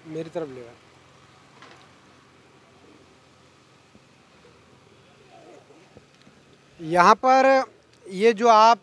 मेरी तरफ लेगा। यहाँ पर ये जो आप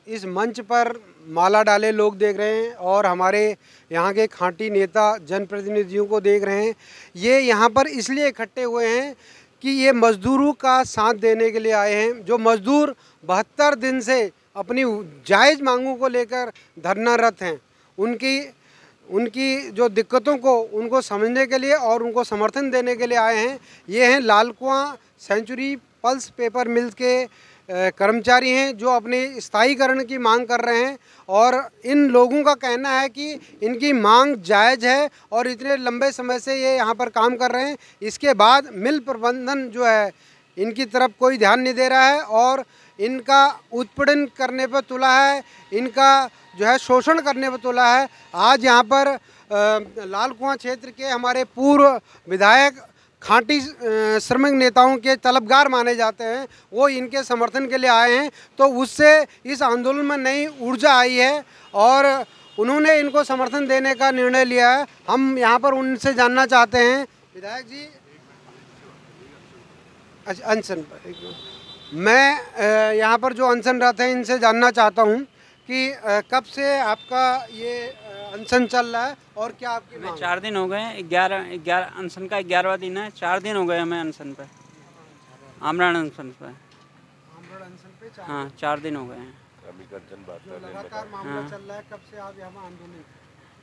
इस मंच पर माला डाले लोग देख रहे हैं और हमारे यहाँ के खांटी नेता जनप्रतिनिधियों को देख रहे हैं, ये यहाँ पर इसलिए इकट्ठे हुए हैं कि ये मज़दूरों का साथ देने के लिए आए हैं। जो मज़दूर 72 दिन से अपनी जायज़ मांगों को लेकर धरनारत हैं, उनकी जो दिक्कतों को उनको समझने के लिए और उनको समर्थन देने के लिए आए हैं। ये हैं लाल कुआं सेंचुरी पल्स पेपर मिल्स के कर्मचारी हैं जो अपने स्थायीकरण की मांग कर रहे हैं और इन लोगों का कहना है कि इनकी मांग जायज़ है और इतने लंबे समय से ये यहाँ पर काम कर रहे हैं। इसके बाद मिल प्रबंधन जो है इनकी तरफ कोई ध्यान नहीं दे रहा है और इनका उत्पीड़न करने पर तुला है, इनका जो है शोषण करने पर तुला है। आज यहाँ पर लाल कुआं क्षेत्र के हमारे पूर्व विधायक खांटी श्रमिक नेताओं के तलबगार माने जाते हैं, वो इनके समर्थन के लिए आए हैं। तो उससे इस आंदोलन में नई ऊर्जा आई है और उन्होंने इनको समर्थन देने का निर्णय लिया है। हम यहाँ पर उनसे जानना चाहते हैं, विधायक जी अनशन पर मैं यहाँ पर जो अनशनरत हैं इनसे जानना चाहता हूँ कि कब से आपका ये अनशन चल रहा है और क्या आपकी मांग? 4 दिन हो गए, 11 अनशन का 11वां दिन है। 4 दिन हो गए हमें अनशन पे, आमरण अनशन पे। आमरण अनशन पे हाँ 4 दिन हो गए हैं। जो लगातार मामला चल रहा है, कब से आप यहाँ आंदोलित?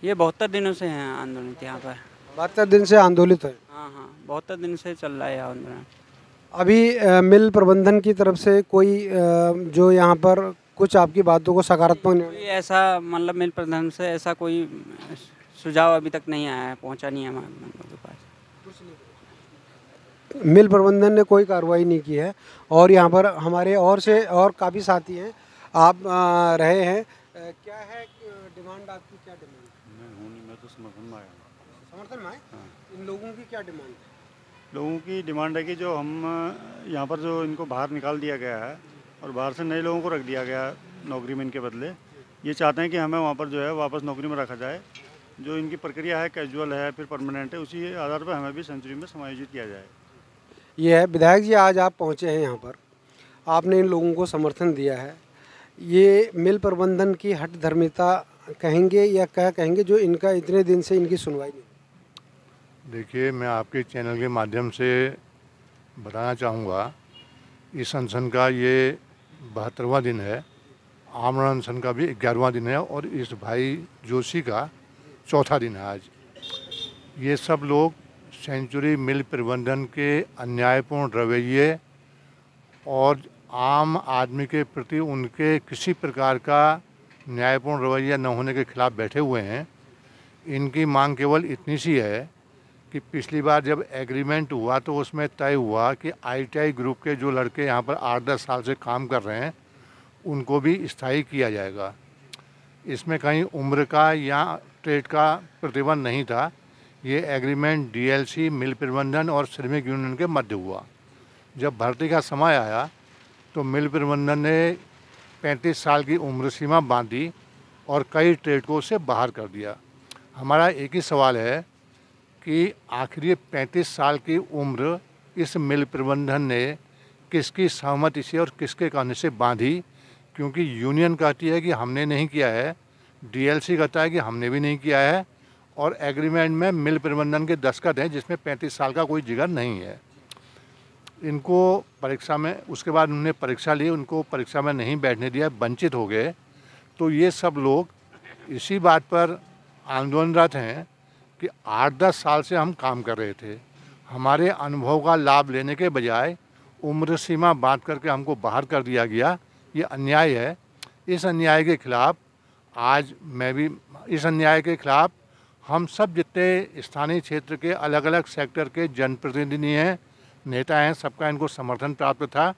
ये 72 दिनों से हैं आंदोलित यहाँ पर। 72 दिन से आंदोलित है? हाँ 72 दिन से चल रहा है आंदोलन। अभी मिल प्रबंधन की तरफ से कोई जो यहाँ पर कुछ आपकी बातों को सकारात्मक कोई ऐसा मतलब मिल प्रबंधन से ऐसा कोई सुझाव अभी तक नहीं आया है, पहुँचा नहीं है हमारे पास। मिल प्रबंधन ने कोई कार्रवाई नहीं की है और यहाँ पर हमारे और काफ़ी साथी हैं, आप रहे हैं। क्या है डिमांड आपकी? क्या डिमांड? मैं तो समर्थन में आया हूँ। समर्थन में आए? इन लोगों की क्या डिमांड है? लोगों की डिमांड है कि जो हम यहाँ पर जो इनको बाहर निकाल दिया गया है और बाहर से नए लोगों को रख दिया गया नौकरी में इनके बदले, ये चाहते हैं कि हमें वहाँ पर जो है वापस नौकरी में रखा जाए। जो इनकी प्रक्रिया है कैजुअल है फिर परमानेंट है, उसी आधार पर हमें भी सेंचुरी में समायोजित किया जाए। ये है विधायक जी, आज आप पहुँचे हैं यहाँ पर, आपने इन लोगों को समर्थन दिया है, ये मिल प्रबंधन की हठधर्मिता कहेंगे या क्या कहेंगे जो इनका इतने दिन से इनकी सुनवाई नहीं? देखिए, मैं आपके चैनल के माध्यम से बताना चाहूँगा, इस अनशन का ये 72वां दिन है, आमरण अनशन का भी 11वां दिन है और इस भाई जोशी का 4था दिन है आज। ये सब लोग सेंचुरी मिल प्रबंधन के अन्यायपूर्ण रवैये और आम आदमी के प्रति उनके किसी प्रकार का न्यायपूर्ण रवैया न होने के खिलाफ बैठे हुए हैं। इनकी मांग केवल इतनी सी है कि पिछली बार जब एग्रीमेंट हुआ तो उसमें तय हुआ कि ITI ग्रुप के जो लड़के यहाँ पर 8-10 साल से काम कर रहे हैं उनको भी स्थायी किया जाएगा। इसमें कहीं उम्र का या ट्रेड का प्रतिबंध नहीं था। ये एग्रीमेंट DLC, मिल प्रबंधन और श्रमिक यूनियन के मध्य हुआ। जब भर्ती का समय आया तो मिल प्रबंधन ने 35 साल की उम्र सीमा बांधी और कई ट्रेड को उससे बाहर कर दिया। हमारा एक ही सवाल है कि आखिर ये 35 साल की उम्र इस मिल प्रबंधन ने किसकी सहमति से और किसके कहने से बांधी? क्योंकि यूनियन कहती है कि हमने नहीं किया है, DLC कहता है कि हमने भी नहीं किया है और एग्रीमेंट में मिल प्रबंधन के दस्तखत हैं जिसमें 35 साल का कोई जिगर नहीं है। इनको परीक्षा में, उसके बाद उन्होंने परीक्षा ली, उनको परीक्षा में नहीं बैठने दिया, वंचित हो गए। तो ये सब लोग इसी बात पर आंदोलनरत हैं कि 8-10 साल से हम काम कर रहे थे, हमारे अनुभव का लाभ लेने के बजाय उम्र सीमा बांध करके हमको बाहर कर दिया गया। ये अन्याय है। इस अन्याय के खिलाफ आज मैं भी, इस अन्याय के खिलाफ हम सब जितने स्थानीय क्षेत्र के अलग अलग सेक्टर के जनप्रतिनिधि हैं, नेता हैं, सबका इनको समर्थन प्राप्त था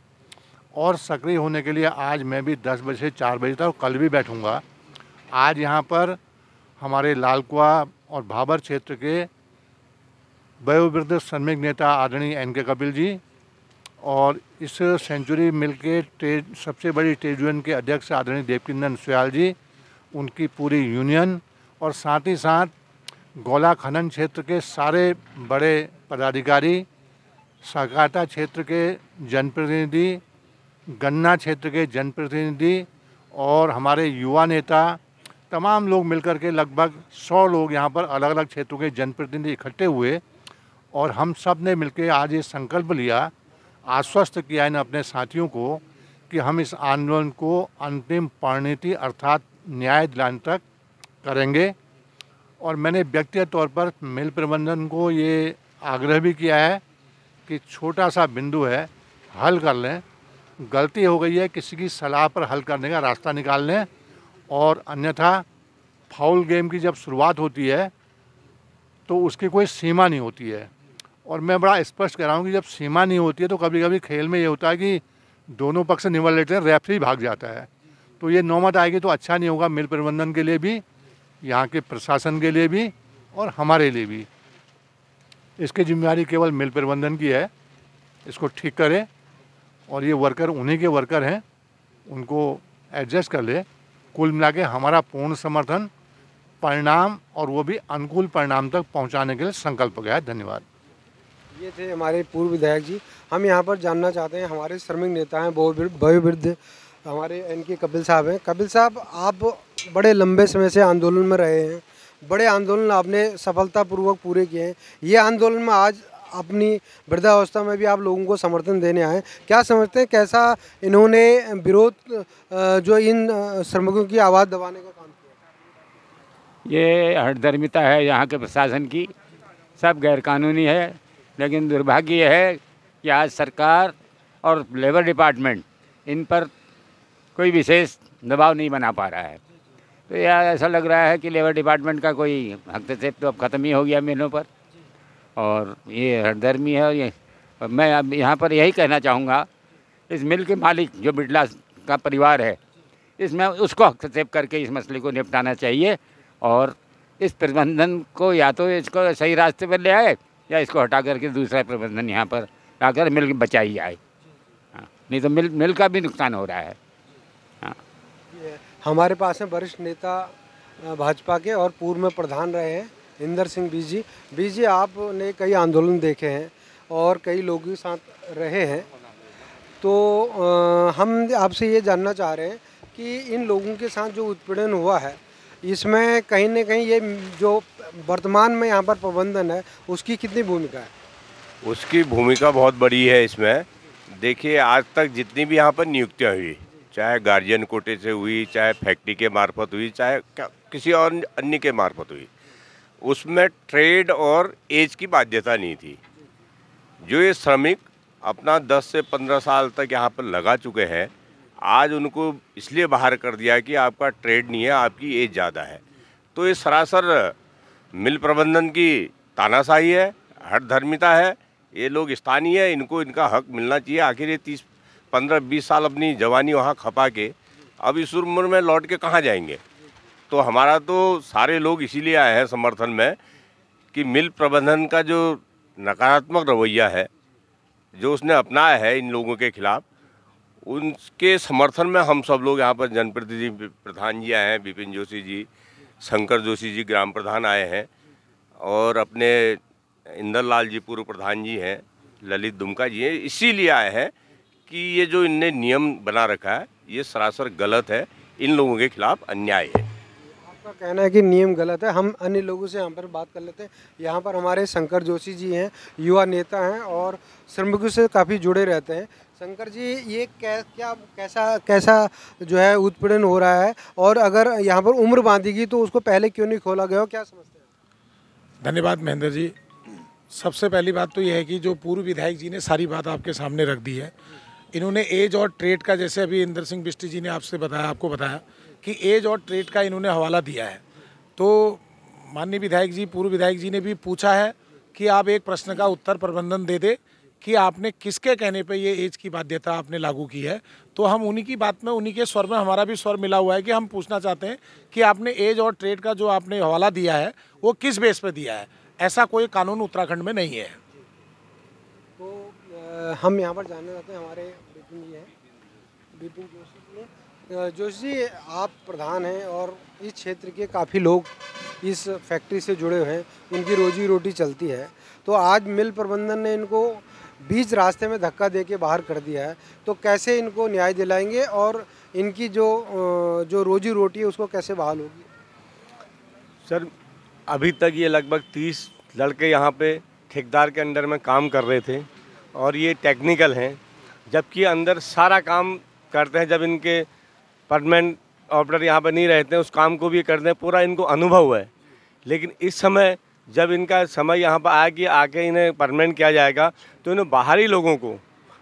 और सक्रिय होने के लिए आज मैं भी 10 बजे से 4 बजे तक कल भी बैठूंगा। आज यहाँ पर हमारे लाल कुआं और भाबर क्षेत्र के वयोवृद्ध श्रमिक नेता आदरणीय NK कपिल जी और इस सेंचुरी मिल के सबसे बड़ी ट्रेड यूनियन के अध्यक्ष आदरणीय देवकीनंदन सुयाल जी, उनकी पूरी यूनियन और साथ ही साथ गोला खनन क्षेत्र के सारे बड़े पदाधिकारी, सहकारिता क्षेत्र के जनप्रतिनिधि, गन्ना क्षेत्र के जनप्रतिनिधि और हमारे युवा नेता, तमाम लोग मिलकर के लगभग 100 लोग यहाँ पर अलग अलग क्षेत्रों के जनप्रतिनिधि इकट्ठे हुए और हम सब ने मिलकर आज ये संकल्प लिया, आश्वस्त किया इन अपने साथियों को कि हम इस आंदोलन को अंतिम परिणति अर्थात न्याय दिलाने तक करेंगे। और मैंने व्यक्तिगत तौर पर मिल प्रबंधन को ये आग्रह भी किया है कि छोटा सा बिंदु है, हल कर लें, गलती हो गई है किसी की सलाह पर हल करने का रास्ता निकाल लें, और अन्यथा फाउल गेम की जब शुरुआत होती है तो उसकी कोई सीमा नहीं होती है। और मैं बड़ा स्पष्ट कह रहा हूँ कि जब सीमा नहीं होती है तो कभी कभी खेल में ये होता है कि दोनों पक्ष से निवल लेते हैं, रेफरी भाग जाता है, तो ये नौबत आएगी तो अच्छा नहीं होगा मिल प्रबंधन के लिए भी, यहाँ के प्रशासन के लिए भी और हमारे लिए भी। इसकी जिम्मेदारी केवल मिल प्रबंधन की है, इसको ठीक करे और ये वर्कर उन्हीं के वर्कर हैं, उनको एडजस्ट कर ले। कुल मिला के हमारा पूर्ण समर्थन परिणाम और वो भी अनुकूल परिणाम तक पहुंचाने के लिए संकल्प गया है। धन्यवाद। ये थे हमारे पूर्व विधायक जी। हम यहाँ पर जानना चाहते हैं, हमारे श्रमिक नेता हैं वयोवृद्ध हमारे इनके कपिल साहब हैं। कपिल साहब, आप बड़े लंबे समय से आंदोलन में रहे हैं, बड़े आंदोलन आपने सफलतापूर्वक पूरे किए हैं। ये आंदोलन में आज अपनी वृद्धावस्था में भी आप लोगों को समर्थन देने आए, क्या समझते हैं कैसा इन्होंने विरोध जो इन श्रमिकों की आवाज़ दबाने का काम किया? ये हठधर्मिता है यहाँ के प्रशासन की, सब गैरकानूनी है। लेकिन दुर्भाग्य यह है कि आज सरकार और लेबर डिपार्टमेंट इन पर कोई विशेष दबाव नहीं बना पा रहा है। तो यह ऐसा लग रहा है कि लेबर डिपार्टमेंट का कोई हस्तक्षेप तो अब ख़त्म ही हो गया मिलों पर, और ये हठधर्मी है। और ये मैं अब यहाँ पर यही कहना चाहूँगा, इस मिल के मालिक जो बिड़ला का परिवार है, इसमें उसको हस्तक्षेप करके इस मसले को निपटाना चाहिए और इस प्रबंधन को या तो इसको सही रास्ते पर ले आए या इसको हटा करके दूसरा प्रबंधन यहाँ पर लाकर मिल बचाई जाए। हाँ, नहीं तो मिल का भी नुकसान हो रहा है। हाँ। हमारे पास हैं वरिष्ठ नेता भाजपा के और पूर्व में प्रधान रहे हैं इंदर सिंह बीजी। बीजी, आपने कई आंदोलन देखे हैं और कई लोगों के साथ रहे हैं, तो हम आपसे ये जानना चाह रहे हैं कि इन लोगों के साथ जो उत्पीड़न हुआ है, इसमें कहीं न कहीं ये जो वर्तमान में यहाँ पर प्रबंधन है उसकी कितनी भूमिका है? उसकी भूमिका बहुत बड़ी है इसमें। देखिए, आज तक जितनी भी यहाँ पर नियुक्तियाँ हुई, चाहे गार्जियन कोटे से हुई, चाहे फैक्ट्री के मार्फत हुई, चाहे किसी और अन्य के मार्फत हुई, उसमें ट्रेड और एज की बाध्यता नहीं थी। जो ये श्रमिक अपना 10 से 15 साल तक यहाँ पर लगा चुके हैं, आज उनको इसलिए बाहर कर दिया कि आपका ट्रेड नहीं है, आपकी एज ज़्यादा है। तो ये सरासर मिल प्रबंधन की तानाशाही है, हठधर्मिता है। ये लोग स्थानीय है, इनको इनका हक मिलना चाहिए। आखिर ये 30, 15, 20 साल अपनी जवानी वहाँ खपा के अब इस उम्र में लौट के कहाँ जाएंगे? तो हमारा तो सारे लोग इसीलिए आए हैं समर्थन में कि मिल प्रबंधन का जो नकारात्मक रवैया है, जो उसने अपनाया है इन लोगों के खिलाफ, उनके समर्थन में हम सब लोग यहाँ पर जनप्रतिनिधि प्रधान जी आए हैं, विपिन जोशी जी, शंकर जोशी जी ग्राम प्रधान आए हैं, और अपने इंदर लाल जी पूर्व प्रधान जी हैं, ललित दुमका जी हैं। इसीलिए आए हैं कि ये जो इनने नियम बना रखा है ये सरासर गलत है, इन लोगों के खिलाफ अन्याय है। आपका कहना है कि नियम गलत है। हम अन्य लोगों से यहाँ पर बात कर लेते हैं। यहाँ पर हमारे शंकर जोशी जी हैं, युवा नेता हैं और श्रमिकों से काफ़ी जुड़े रहते हैं। शंकर जी, ये कैसा जो है उत्पीड़न हो रहा है, और अगर यहाँ पर उम्र बांधेगी तो उसको पहले क्यों नहीं खोला गया, क्या समझते हैं? धन्यवाद महेंद्र जी। सबसे पहली बात तो यह है कि जो पूर्व विधायक जी ने सारी बात आपके सामने रख दी है। इन्होंने एज और ट्रेड का, जैसे अभी इंदर सिंह बिष्ट जी ने आपको बताया कि एज और ट्रेड का इन्होंने हवाला दिया है। तो माननीय विधायक जी, पूर्व विधायक जी ने भी पूछा है कि आप एक प्रश्न का उत्तर प्रबंधन दे दे कि आपने किसके कहने पे ये एज की बाध्यता आपने लागू की है। तो हम उन्हीं की बात में, उन्हीं के स्वर में हमारा भी स्वर मिला हुआ है कि हम पूछना चाहते हैं कि आपने एज और ट्रेड का जो आपने हवाला दिया है वो किस बेस पे दिया है? ऐसा कोई कानून उत्तराखंड में नहीं है। तो हम यहाँ पर जानना चाहते हैं, हमारे विपिन जी हैं, विपिन जोशी जी। जोशी जी, आप प्रधान हैं और इस क्षेत्र के काफ़ी लोग इस फैक्ट्री से जुड़े हुए हैं, उनकी रोजी रोटी चलती है। तो आज मिल प्रबंधन ने इनको बीच रास्ते में धक्का दे के बाहर कर दिया है, तो कैसे इनको न्याय दिलाएंगे और इनकी जो रोजी रोटी है उसको कैसे बहाल होगी? सर, अभी तक ये लगभग 30 लड़के यहाँ पे ठेकेदार के अंडर में काम कर रहे थे और ये टेक्निकल हैं, जबकि अंदर सारा काम करते हैं। जब इनके परमानेंट ऑपरेटर यहाँ पे नहीं रहते हैं, उस काम को भी करते हैं, पूरा इनको अनुभव है। लेकिन इस समय जब इनका समय यहाँ पर आया कि आके इन्हें परमानेंट किया जाएगा, तो इन्हें बाहरी लोगों को,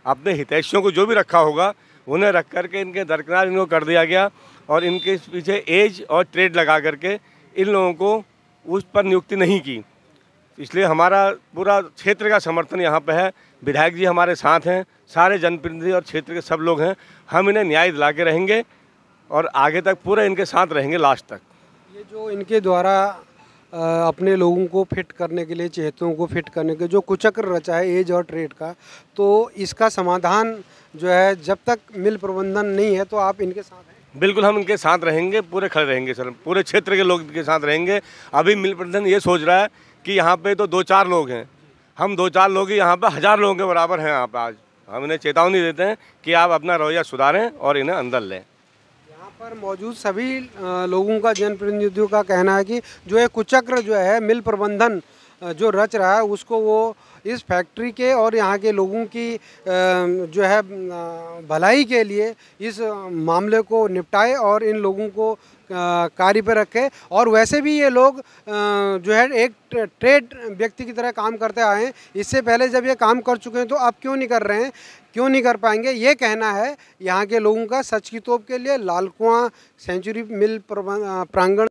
अपने हितैषियों को जो भी रखा होगा, उन्हें रख करके इनके दरकिनार इनको कर दिया गया और इनके पीछे एज और ट्रेड लगा करके इन लोगों को उस पर नियुक्ति नहीं की। इसलिए हमारा पूरा क्षेत्र का समर्थन यहाँ पे है। विधायक जी हमारे साथ हैं, सारे जनप्रतिनिधि और क्षेत्र के सब लोग हैं। हम इन्हें न्याय दिला के रहेंगे और आगे तक पूरे इनके साथ रहेंगे लास्ट तक। ये जो इनके द्वारा अपने लोगों को फिट करने के लिए, चहेतों को फिट करने के जो कुचक्र रचा है एज और ट्रेड का, तो इसका समाधान जो है जब तक मिल प्रबंधन नहीं है तो आप इनके साथ हैं? बिल्कुल, हम इनके साथ रहेंगे, पूरे खड़े रहेंगे सर, पूरे क्षेत्र के लोग इनके साथ रहेंगे। अभी मिल प्रबंधन ये सोच रहा है कि यहाँ पे तो 2-4 लोग हैं, हम 2-4 लोग ही यहाँ पे 1000 लोगों के बराबर हैं यहाँ पे। आज हम इन्हें चेतावनी देते हैं कि आप अपना रवैया सुधारें और इन्हें अंदर लें। यहाँ पर मौजूद सभी लोगों का, जनप्रतिनिधियों का कहना है कि जो है कुचक्र जो है मिल प्रबंधन जो रच रहा है, उसको वो इस फैक्ट्री के और यहाँ के लोगों की जो है भलाई के लिए इस मामले को निपटाए और इन लोगों को कार्य पर रखे। और वैसे भी ये लोग जो है एक ट्रेड व्यक्ति की तरह काम करते आए हैं। इससे पहले जब ये काम कर चुके हैं तो अब क्यों नहीं कर रहे हैं, क्यों नहीं कर पाएंगे, ये कहना है यहाँ के लोगों का। सच की तोप के लिए लाल कुआं सेंचुरी मिल प्रांगण